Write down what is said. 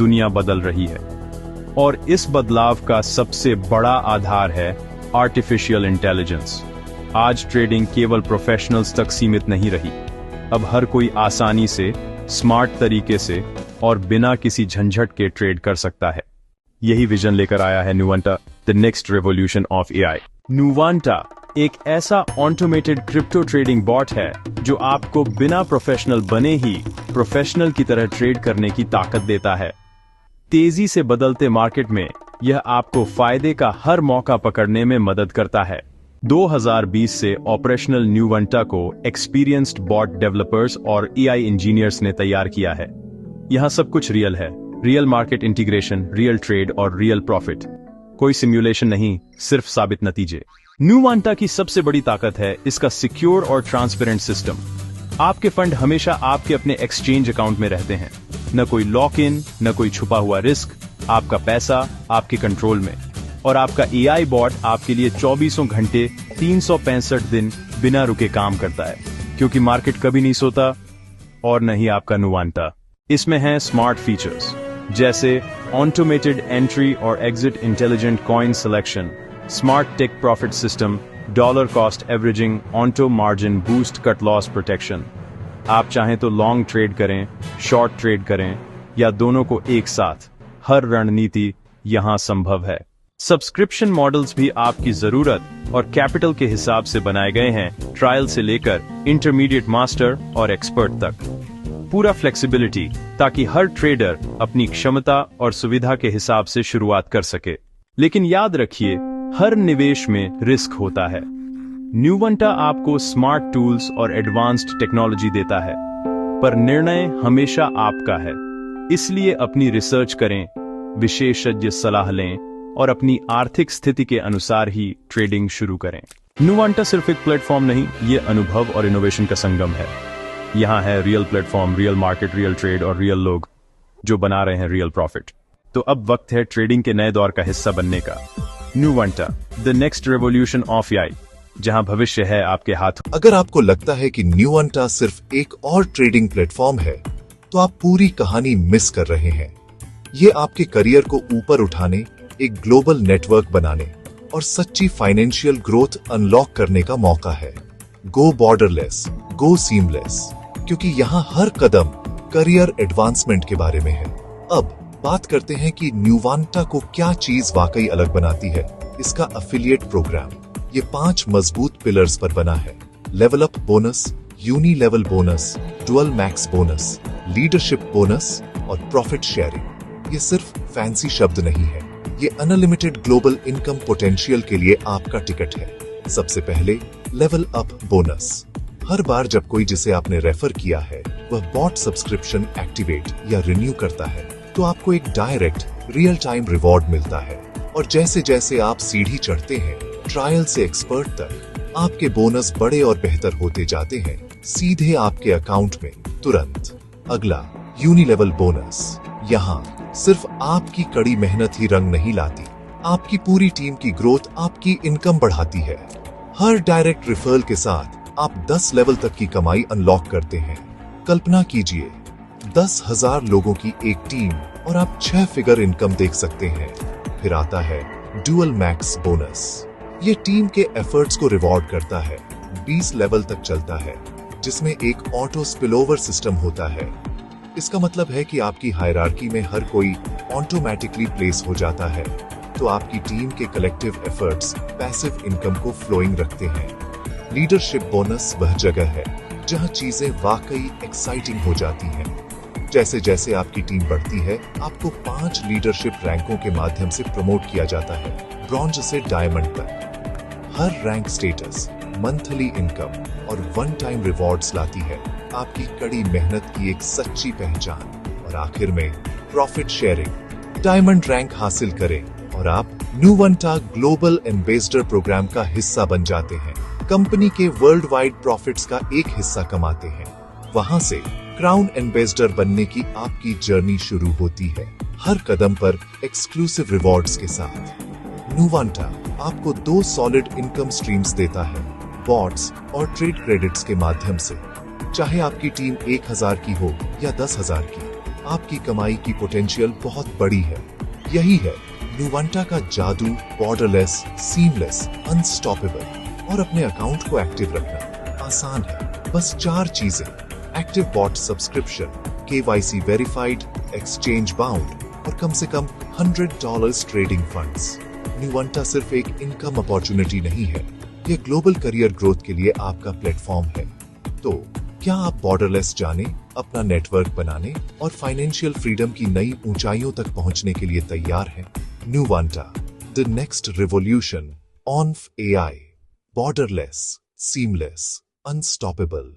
दुनिया बदल रही है और इस बदलाव का सबसे बड़ा आधार है आर्टिफिशियल इंटेलिजेंस। आज ट्रेडिंग केवल प्रोफेशनल्स तक सीमित नहीं रही। अब हर कोई आसानी से, स्मार्ट तरीके से और बिना किसी झंझट के ट्रेड कर सकता है। यही विजन लेकर आया है Nuvanta, the next revolution of AI. Nuvanta एक ऐसा ऑटोमेटेड क्रिप्टो ट्रेडिंग बॉट है जो आपको बिना प्रोफेशनल बने ही प्रोफेशनल की तरह ट्रेड करने की ताकत देता है। तेजी से बदलते मार्केट में यह आपको फायदे का हर मौका पकड़ने में मदद करता है। 2020 से ऑपरेशनल नुवंटा को एक्सपीरियंस्ड बॉट डेवलपर्स और एआई इंजीनियर्स ने तैयार किया है। यहां सब कुछ रियल है, real market integration, real trade और रियल प्रॉफिट। कोई सिमुलेशन नहीं, सिर्फ साबित नतीजे। नुवंटा की सबसे बड़ी ताकत है इसका सिक्योर और ट्रांसपेरेंट सिस्टम। आपके फंड हमेशा आपके अपने एक्सचेंज अकाउंट में रहते हैं। न कोई लॉक इन, न कोई छुपा हुआ रिस्क। आपका पैसा आपके कंट्रोल में और आपका एआई बॉट आपके लिए 24 घंटे 365 दिन बिना रुके काम करता है, क्योंकि मार्केट कभी नहीं सोता और न ही आपका नुवंटा। इसमें हैं स्मार्ट फीचर्स जैसे ऑटोमेटेड एंट्री और exit, intelligent coin selection, smart take profit system, dollar cost averaging, auto margin boost, cut loss protection. आप चाहें तो लॉन्ग ट्रेड करें, शॉर्ट ट्रेड करें या दोनों को एक साथ। हर रणनीति यहां संभव है। सब्सक्रिप्शन मॉडल्स भी आपकी जरूरत और कैपिटल के हिसाब से बनाए गए हैं, ट्रायल से लेकर इंटरमीडिएट, मास्टर और एक्सपर्ट तक। पूरा फ्लेक्सिबिलिटी ताकि हर ट्रेडर अपनी क्षमता और सुविधा के हिसाब से शुरुआत कर सके। लेकिन याद रखिए, हर निवेश में रिस्क होता है। नुवंटा आपको स्मार्ट टूल्स और एडवांस्ड टेक्नोलॉजी देता है, पर निर्णय हमेशा आपका है। इसलिए अपनी रिसर्च करें, विशेषज्ञ सलाह लें और अपनी आर्थिक स्थिति के अनुसार ही ट्रेडिंग शुरू करें। नुवंटा सिर्फ एक प्लेटफॉर्म नहीं, ये अनुभव और इनोवेशन का संगम है। यहाँ है real platform, real market, real trade और रियल लोग जो बना रहे हैं रियल प्रॉफिट। तो अब वक्त है ट्रेडिंग के नए दौर का हिस्सा बनने का। Nuvanta, the next revolution of AI, जहां भविष्य है आपके हाथों। अगर आपको लगता है कि नुवंटा सिर्फ एक और ट्रेडिंग प्लेटफॉर्म है, तो आप पूरी कहानी मिस कर रहे हैं। ये आपके करियर को ऊपर उठाने, एक ग्लोबल नेटवर्क बनाने और सच्ची फाइनेंशियल ग्रोथ अनलॉक करने का मौका है। गो बॉर्डरलेस, गो सीमलेस, क्योंकि यहाँ हर कदम करियर एडवांसमेंट के बारे में है। अब बात करते हैं कि नुवंटा को क्या चीज वाकई अलग बनाती है। इसका एफिलिएट प्रोग्राम, ये 5 मजबूत पिलर्स पर बना है। Level up bonus, uni level bonus, dual max bonus, leadership bonus और प्रॉफिट शेयरिंग। ये सिर्फ फैंसी शब्द नहीं है, ये अनलिमिटेड ग्लोबल इनकम पोटेंशियल के लिए आपका टिकट है। सबसे पहले लेवल अप बोनस। हर बार जब कोई जिसे आपने रेफर किया है वह बॉट सब्सक्रिप्शन एक्टिवेट या रिन्यू करता है, तो आपको एक डायरेक्ट रियल टाइम रिवॉर्ड मिलता है। और जैसे जैसे आप सीढ़ी चढ़ते हैं, ट्रायल से एक्सपर्ट तक, आपके बोनस बड़े और बेहतर होते जाते हैं, सीधे आपके अकाउंट में तुरंत। अगला, यूनी लेवल बोनस। यहाँ सिर्फ आपकी कड़ी मेहनत ही रंग नहीं लाती, आपकी पूरी टीम की ग्रोथ आपकी इनकम बढ़ाती है। हर डायरेक्ट रेफरल के साथ आप 10 लेवल तक की कमाई अनलॉक करते हैं। कल्पना कीजिए, 10,000 लोगों की एक टीम और आप 6 फिगर इनकम देख सकते हैं। फिर आता है डुअल मैक्स बोनस। ये टीम के एफर्ट्स को रिवॉर्ड करता है। 20 लेवल तक चलता है, जिसमें एक ऑटो स्पिलओवर सिस्टम होता है। इसका मतलब है कि आपकी हायरार्की में हर कोई ऑटोमेटिकली प्लेस हो जाता है, तो आपकी टीम के कलेक्टिव एफर्ट्स पैसिव इनकम को फ्लोइंग रखते हैं। लीडरशिप बोनस वह जगह है जहां चीजें वाकई एक्साइटिंग हो जाती हैं। जैसे जैसे आपकी टीम बढ़ती है, आपको 5 लीडरशिप रैंकों के माध्यम से प्रमोट किया जाता है, ब्रॉन्ज से डायमंड तक। हर रैंक स्टेटस, मंथली इनकम और वन टाइम रिवॉर्ड्स लाती है, आपकी कड़ी मेहनत की एक सच्ची पहचान। और आखिर में प्रॉफिट शेयरिंग। डायमंड रैंक हासिल करें और आप नुवंटा ग्लोबल एम्बेसडर प्रोग्राम का हिस्सा बन जाते हैं। कंपनी के वर्ल्ड वाइड प्रॉफिट्स का एक हिस्सा कमाते हैं। वहां से क्राउन एम्बेसडर बनने की आपकी जर्नी शुरू होती है, हर कदम पर एक्सक्लूसिव रिवॉर्ड्स के साथ। नुवंटा आपको 2 सॉलिड इनकम स्ट्रीम्स देता है, बॉट्स और ट्रेड क्रेडिट्स के माध्यम से। चाहे आपकी टीम 1000 की हो या 10,000 की, आपकी कमाई की पोटेंशियल बहुत बड़ी है। यही है न्यूवंटा का जादू, बॉर्डरलेस, सीमलेस, अनस्टॉपेबल। और अपने अकाउंट को एक्टिव रखना आसान है, बस 4 चीजें: active bot subscription, KYC verified, exchange bound और कम से कम $100 ट्रेडिंग फंड्स। न्यूवंटा सिर्फ एक इनकम अपॉर्चुनिटी नहीं है, यह ग्लोबल करियर ग्रोथ के लिए आपका प्लेटफॉर्म है। तो क्या आप बॉर्डरलेस जाने, अपना नेटवर्क बनाने और फाइनेंशियल फ्रीडम की नई ऊंचाइयों तक पहुंचने के लिए तैयार हैं? Nuvanta, the next revolution on AI, borderless, seamless, unstoppable.